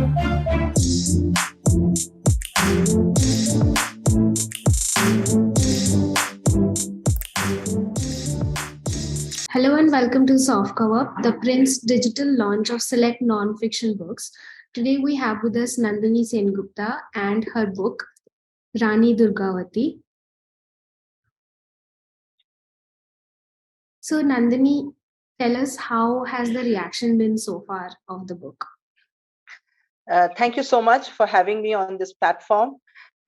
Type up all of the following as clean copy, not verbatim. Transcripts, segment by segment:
Hello and welcome to Soft Cover, the Print's digital launch of select non-fiction books. Today we have with us Nandini Sengupta and her book Rani Durgavati. So Nandini, tell us, how has the reaction been so far of the book? Thank you so much for having me on this platform.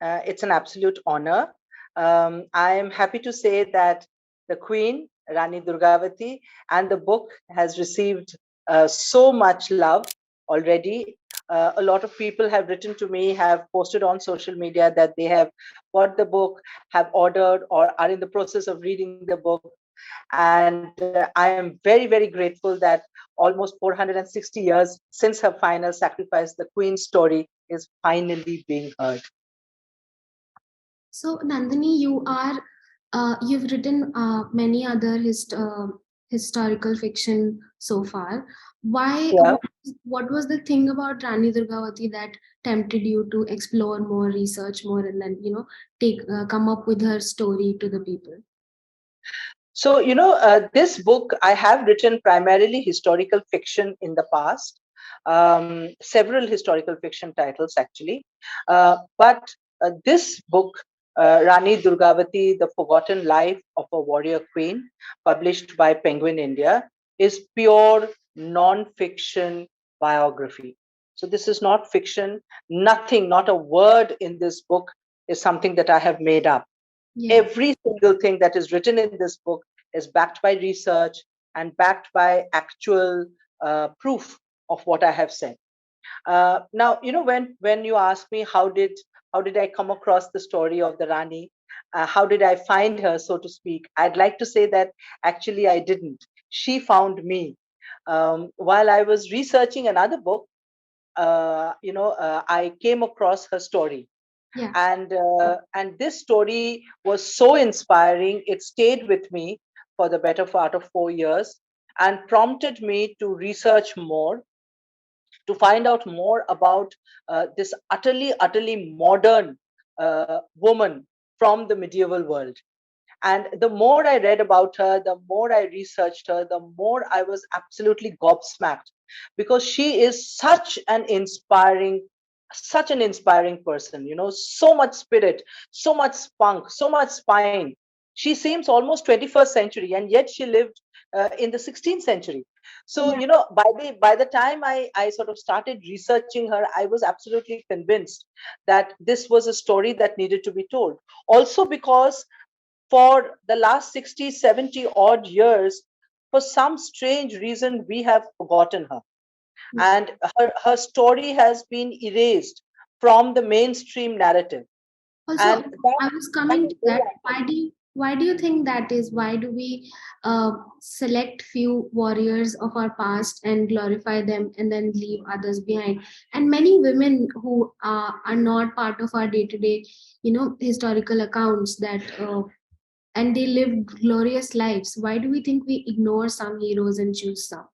It's an absolute honor. I am happy to say that the Queen, Rani Durgavati, and the book has received so much love already. A lot of people have written to me, have posted on social media that they have bought the book, have ordered, or are in the process of reading the book. And I am very, very grateful that almost 460 years since her final sacrifice, the Queen's story is finally being heard. So Nandini, you've written many other historical fiction so far. Why? Yeah. What was the thing about Rani Durgavati that tempted you to explore more, research more, and then take come up with her story to the people? So, this book, I have written primarily historical fiction in the past, several historical fiction titles actually. But this book, Rani Durgavati, The Forgotten Life of a Warrior Queen, published by Penguin India, is pure non-fiction biography. So this is not fiction. Nothing, not a word in this book is something that I have made up. Yeah. Every single thing that is written in this book is backed by research and backed by actual proof of what I have said. Now, when you ask me how did I come across the story of the Rani, how did I find her, so to speak? I'd like to say that actually I didn't. She found me. While I was researching another book, I came across her story. Yeah. And this story was so inspiring. It stayed with me for the better part of 4 years and prompted me to research more, to find out more about this utterly modern woman from the medieval world. And the more I read about her, the more I researched her, the more I was absolutely gobsmacked, because she is such an inspiring person, so much spirit, so much spunk, so much spine. She seems almost 21st century, and yet she lived in the 16th century. So, Yeah. by the time I sort of started researching her, I was absolutely convinced that this was a story that needed to be told. Also because for the last 60, 70 odd years, for some strange reason, we have forgotten her. And her story has been erased from the mainstream narrative. Also, And I was that coming is to very that. unfortunate. Why do you think that is? Why do we select few warriors of our past and glorify them and then leave others behind? And many women who are not part of our day-to-day, historical accounts and they live glorious lives. Why do we think we ignore some heroes and choose some?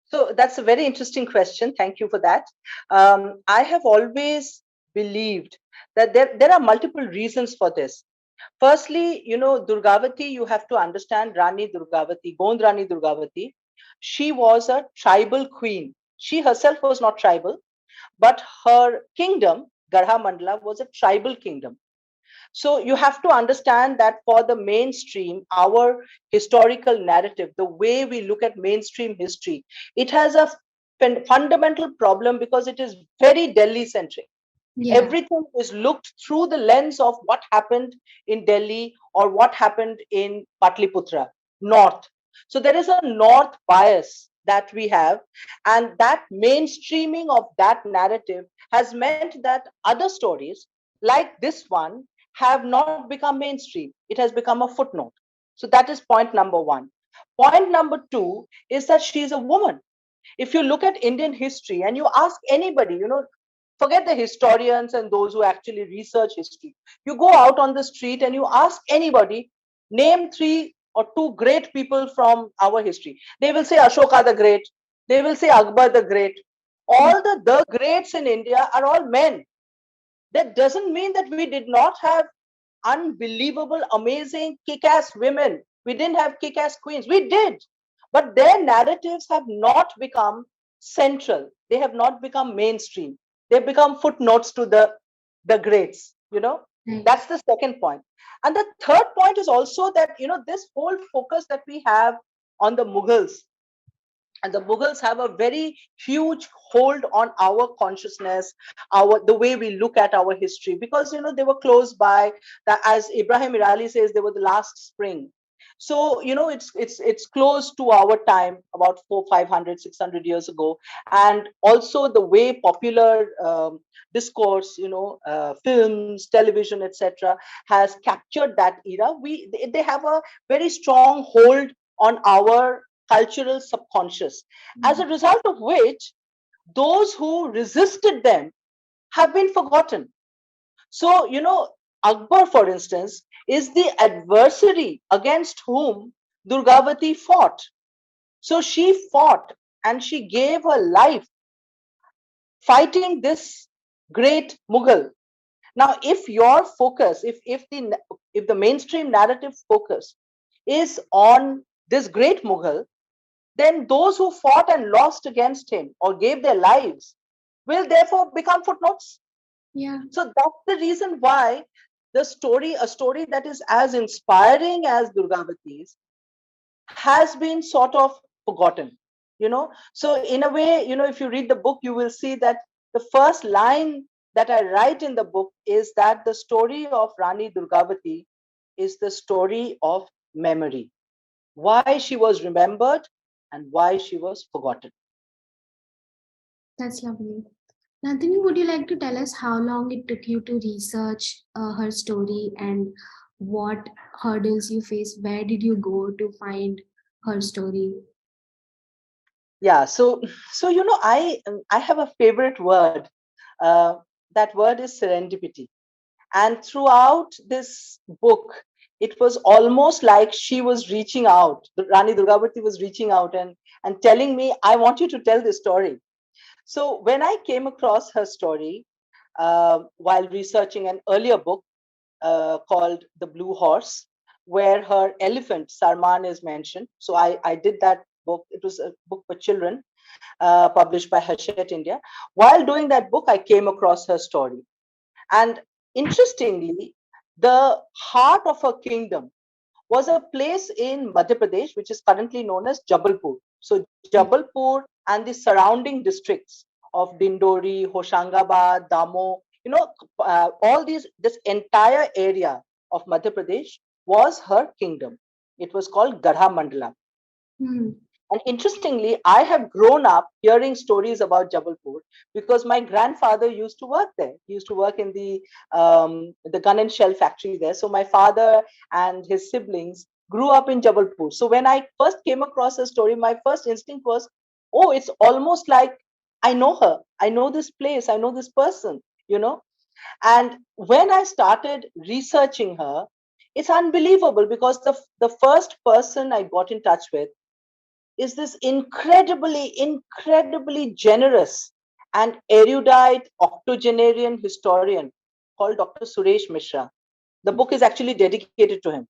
So that's a very interesting question. Thank you for that. I have always believed that there are multiple reasons for this. Firstly, Durgavati, you have to understand Rani Durgavati, Gond Rani Durgavati. She was a tribal queen. She herself was not tribal, but her kingdom, Garha Mandala, was a tribal kingdom. So you have to understand that for the mainstream, our historical narrative, the way we look at mainstream history, it has a fundamental problem because it is very Delhi centric. Yeah. Everything is looked through the lens of what happened in Delhi or what happened in Patliputra, north. So there is a north bias that we have, and that mainstreaming of that narrative has meant that other stories like this one have not become mainstream. It has become a footnote. So that is point number one. Point number two is that she is a woman. If you look at Indian history and you ask anybody, forget the historians and those who actually research history. You go out on the street and you ask anybody, name three or two great people from our history. They will say Ashoka the Great. They will say Akbar the Great. All the greats in India are all men. That doesn't mean that we did not have unbelievable, amazing, kick ass women. We didn't have kick ass queens. We did. But their narratives have not become central. They have not become mainstream. They've become footnotes to the greats, you know. Right. That's the second point. And the third point is also that, you know, this whole focus that we have on the Mughals, and the Mughals have a very huge hold on our consciousness, our the way we look at our history, because you know they were close by. That, as Ibrahim Irali says, they were the last spring. So you know it's close to our time, about 400, 500, 600 years ago, and also the way popular discourse, you know, films, television, etc., has captured that era. They have a very strong hold on our cultural subconscious, as Mm. a result of which those who resisted them have been forgotten. So, you know, Akbar, for instance, is the adversary against whom Durgavati fought. So she fought and she gave her life fighting this great Mughal. Now, if your focus, if the mainstream narrative focus is on this great Mughal, then those who fought and lost against him or gave their lives will therefore become footnotes. Yeah. So that's the reason why a story that is as inspiring as Durgavati's, has been sort of forgotten. You know, so in a way, you know, if you read the book, you will see that the first line that I write in the book is that the story of Rani Durgavati is the story of memory, why she was remembered and why she was forgotten. That's lovely. Nandini, would you like to tell us how long it took you to research her story and what hurdles you faced? Where did you go to find her story? Yeah, so you know, I have a favorite word. uh, that word is serendipity. And throughout this book, it was almost like she was reaching out, Rani Durgavati was reaching out and telling me, I want you to tell this story. So when I came across her story, while researching an earlier book called The Blue Horse, where her elephant, Sarman, is mentioned. So I did that book. It was a book for children, published by Hachette India. While doing that book, I came across her story. And interestingly, the heart of her kingdom was a place in Madhya Pradesh, which is currently known as Jabalpur. So, Jabalpur and the surrounding districts of Dindori, Hoshangabad, Damo, you know, this entire area of Madhya Pradesh was her kingdom. It was called Garha Mandala. Hmm. And interestingly, I have grown up hearing stories about Jabalpur because my grandfather used to work there. He used to work in the gun and shell factory there. So my father and his siblings grew up in Jabalpur. So when I first came across a story, my first instinct was, oh, it's almost like I know her. I know this place. I know this person, you know. And when I started researching her, it's unbelievable because the first person I got in touch with is this incredibly generous and erudite octogenarian historian called Dr. Suresh Mishra. The book is actually dedicated to him.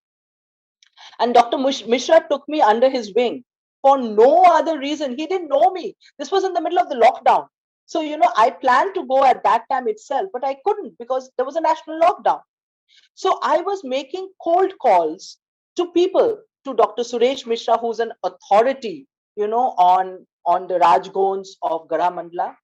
And Dr. Mishra took me under his wing for no other reason. He didn't know me. This was in the middle of the lockdown. So, you know, I planned to go at that time itself, but I couldn't because there was a national lockdown. So I was making cold calls to people, to Dr. Suresh Mishra, who's an authority, you know, on the Rajgons of Garamandla,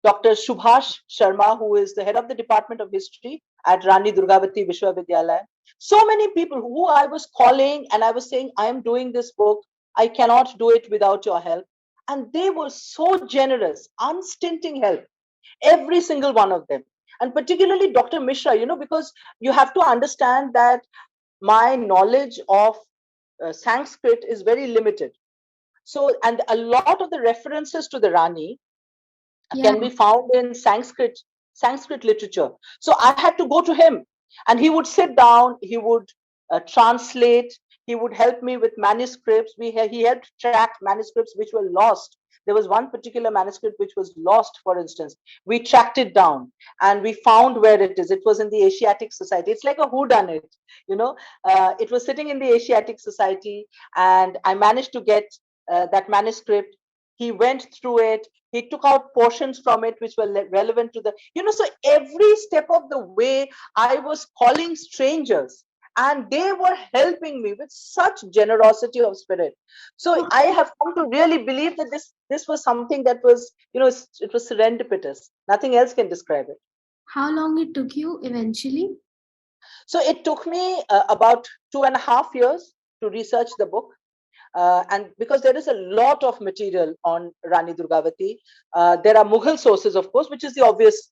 Dr. Subhash Sharma, who is the head of the Department of History at Rani Durgavati Vishwavidyalaya. So many people who I was calling and I was saying, I am doing this book. I cannot do it without your help. And they were so generous, unstinting help, every single one of them. And particularly Dr. Mishra, you know, because you have to understand that my knowledge of Sanskrit is very limited. So, and a lot of the references to the Rani Yeah. can be found in Sanskrit literature. So I had to go to him, and he would sit down, he would translate, he would help me with manuscripts. He helped track manuscripts which were lost There was one particular manuscript which was lost, for instance. We tracked it down and we found where it is. It was in the Asiatic Society. It's like a whodunit, you know. It was sitting in the Asiatic Society, and I managed to get that manuscript. He went through it. He took out portions from it which were relevant to the, so every step of the way I was calling strangers, and they were helping me with such generosity of spirit. So So I have come to really believe that this was something that was, it was serendipitous. Nothing else can describe it. how long it took you eventually? So it took me about 2.5 years to research the book. And because there is a lot of material on Rani Durgavati, there are Mughal sources, of course, which is the obvious,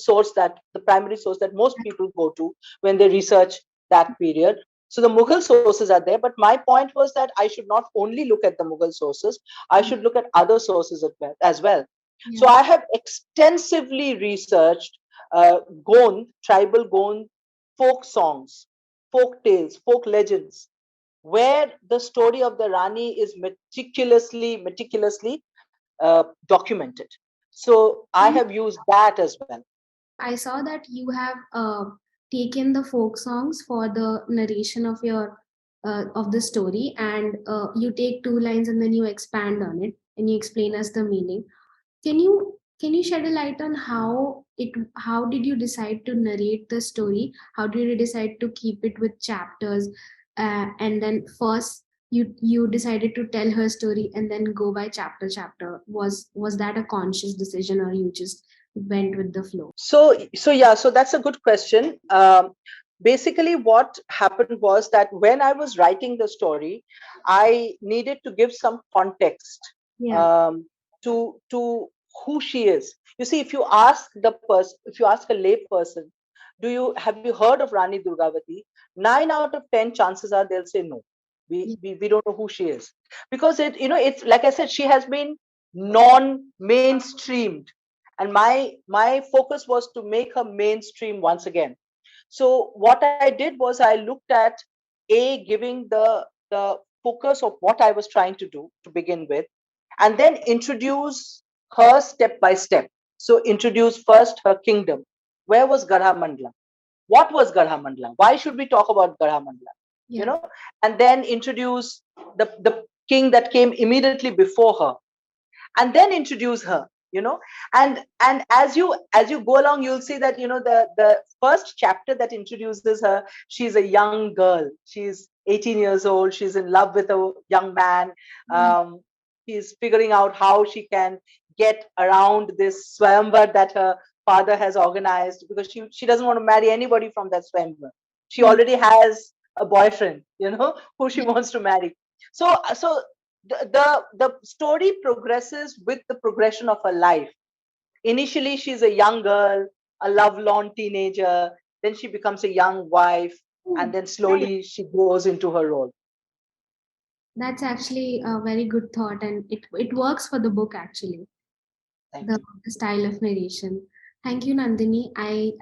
source, that the primary source that most people go to when they research that period. So the Mughal sources are there, but my point was that I should not only look at the Mughal sources, I Yeah. should look at other sources as well. So Yeah. I have extensively researched Gond, tribal Gond folk songs, folk tales, folk legends, where the story of the Rani is meticulously documented. So I And have used that as well. I saw that you have taken the folk songs for the narration of your of the story, and you take two lines and then you expand on it and you explain us the meaning. Can you shed a light on how did you decide to narrate the story? How did you decide to keep it with chapters? And then first you decided to tell her story and then go by chapter. Was that a conscious decision, or you just went with the flow? So that's a good question. Basically, what happened was that when I was writing the story, I needed to give some context Yeah. um, to who she is. You see, if you ask a lay person, have you heard of Rani Durgavati? 9 out of 10 chances are they'll say no. Yeah. We don't know who she is, because it's like I said, she has been non-mainstreamed, and my focus was to make her mainstream once again. So what I did was I looked at giving the focus of what I was trying to do to begin with, and then introduce her step by step. So introduce first her kingdom. Where was Garha Mandla? What was Garha Mandla? Why should we talk about Garha Mandla? you Yeah. know and then introduce the king that came immediately before her, and then introduce her. And as you go along, you'll see that the first chapter that introduces her, she's a young girl, she's 18 years old, she's in love with a young man. Mm. She's figuring out how she can get around this swayamvar that her father has organized, because she doesn't want to marry anybody from that swayamvar. She Mm. already has a boyfriend, who she Yeah. wants to marry. So the story progresses with the progression of her life. Initially, she's a young girl, a lovelorn teenager. Then she becomes a young wife, and Oh, then slowly she grows into her role. that's actually a very good thought, and it works for the book actually. Thank the, you. the style of narration. Thank you, Nandini. I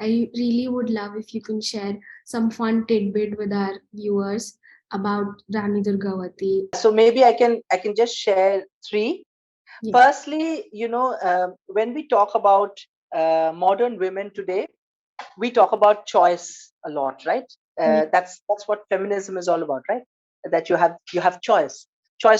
really would love if you can share some fun tidbit with our viewers about Rani Durgawati. So maybe I can just share three. Yeah. Firstly, when we talk about modern women today, we talk about choice a lot, right? Yeah. That's what feminism is all about, right? That you have choice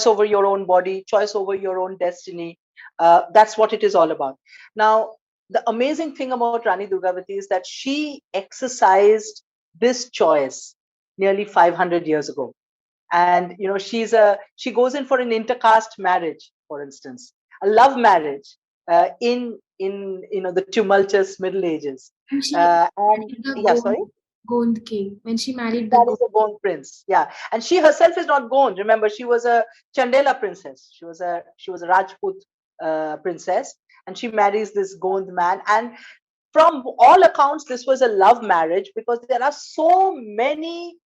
over your own body, choice over your own destiny. That's what it is all about. Now, the amazing thing about Rani Durgavati is that she exercised this choice nearly 500 years ago. And she goes in for an intercaste marriage, for instance, a love marriage, in the tumultuous Middle Ages. And she And married the yeah, sorry. Gond king. When she married the That Gond. is a Gond prince. Yeah, and she herself is not Gond. Remember, she was a Chandela princess. She was a Rajput princess, and she marries this Gond man. And from all accounts, this was a love marriage, because there are so many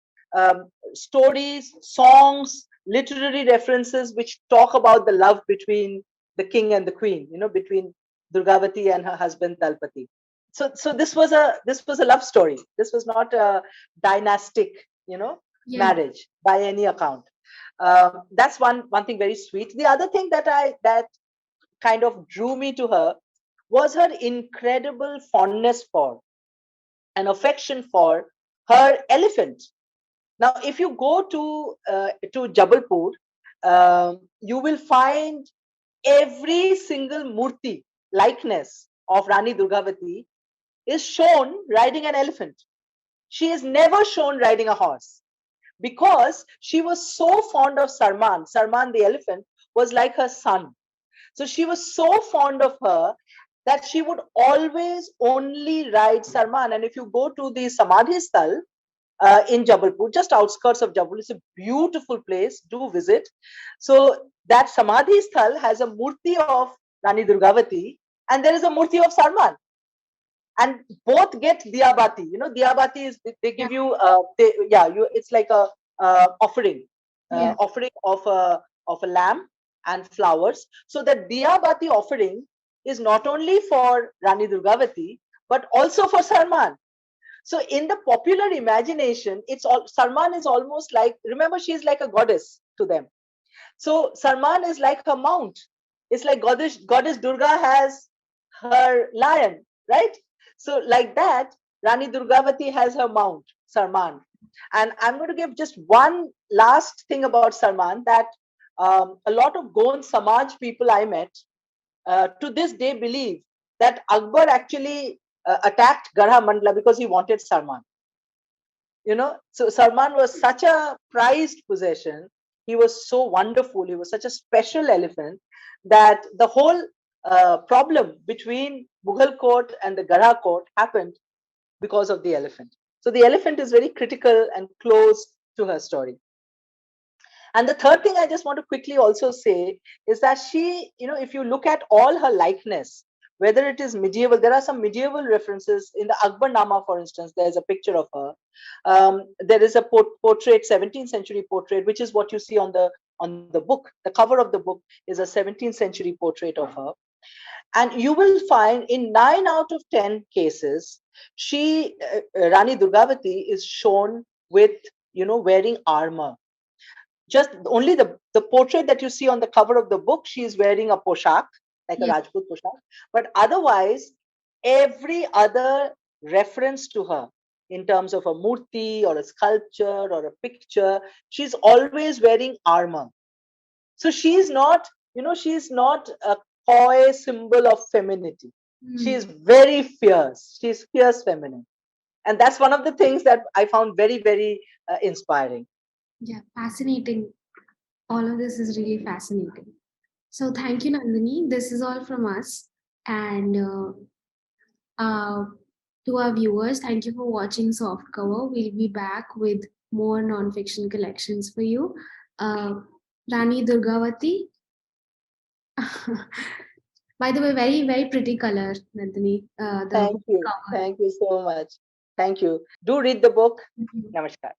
stories, songs, literary references which talk about the love between the king and the queen. Between Durgavati and her husband Talpati. So this was a love story. This was not a dynastic, Yeah. marriage by any account. That's one thing very sweet. The other thing that kind of drew me to her was her incredible fondness for and affection for her elephant. Now, if you go to Jabalpur, you will find every single murti likeness of Rani Durgavati is shown riding an elephant. She is never shown riding a horse because she was so fond of Sarman. Sarman the elephant was like her son. So she was so fond of her that she would always only ride Sarman. And if you go to the Samadhi Sthal in Jabalpur, just outskirts of Jabalpur, it's a beautiful place. Do visit. So that Samadhi Sthal has a murti of Rani Durgavati and there is a murti of Sarman. And both get diyabati. You know, diyabati is they Yeah. give you it's like a offering, Yeah. offering of a lamb and flowers. So that diyabati offering is not only for Rani Durgavati but also for Sarman. So in the popular imagination, it's all Sarman is almost like, remember, she's like a goddess to them. So Sarman is like her mount. It's like goddess Durga has her lion, right? So like that, Rani Durgavati has her mount, Sarman. And I'm going to give just one last thing about Sarman, that a lot of Gond Samaj people I met to this day believe that Akbar actually attacked Garha Mandla because he wanted Sarman. So Sarman was such a prized possession. He was so wonderful. He was such a special elephant that the whole problem between Mughal court and the Garha court happened because of the elephant. So the elephant is very critical and close to her story. And the third thing I just want to quickly also say is that she, if you look at all her likeness, whether it is medieval, there are some medieval references in the Akbar Nama, for instance. There's a picture of her. There is a portrait, 17th century portrait, which is what you see on the book. The cover of the book is a 17th century portrait of her. And you will find in 9 out of 10 cases, Rani Durgavati is shown with, wearing armor. Just only the portrait that you see on the cover of the book, she is wearing a poshak, like a Yeah. Rajput poshak. But otherwise, every other reference to her in terms of a murti or a sculpture or a picture, she's always wearing armor. So she's not a coy symbol of femininity. She Mm. is very fierce. She's fierce feminine. And that's one of the things that I found very, very inspiring. Yeah. Fascinating. All of this is really fascinating. So thank you, Nandini. This is all from us. And uh, to our viewers, thank you for watching Softcover. We'll be back with more non-fiction collections for you. Uh, Rani Durgavati. By the way, very, very pretty color, Nandini. The Thank you. cover. Thank you so much. Thank you. Do read the book. Mhm. Namaskar.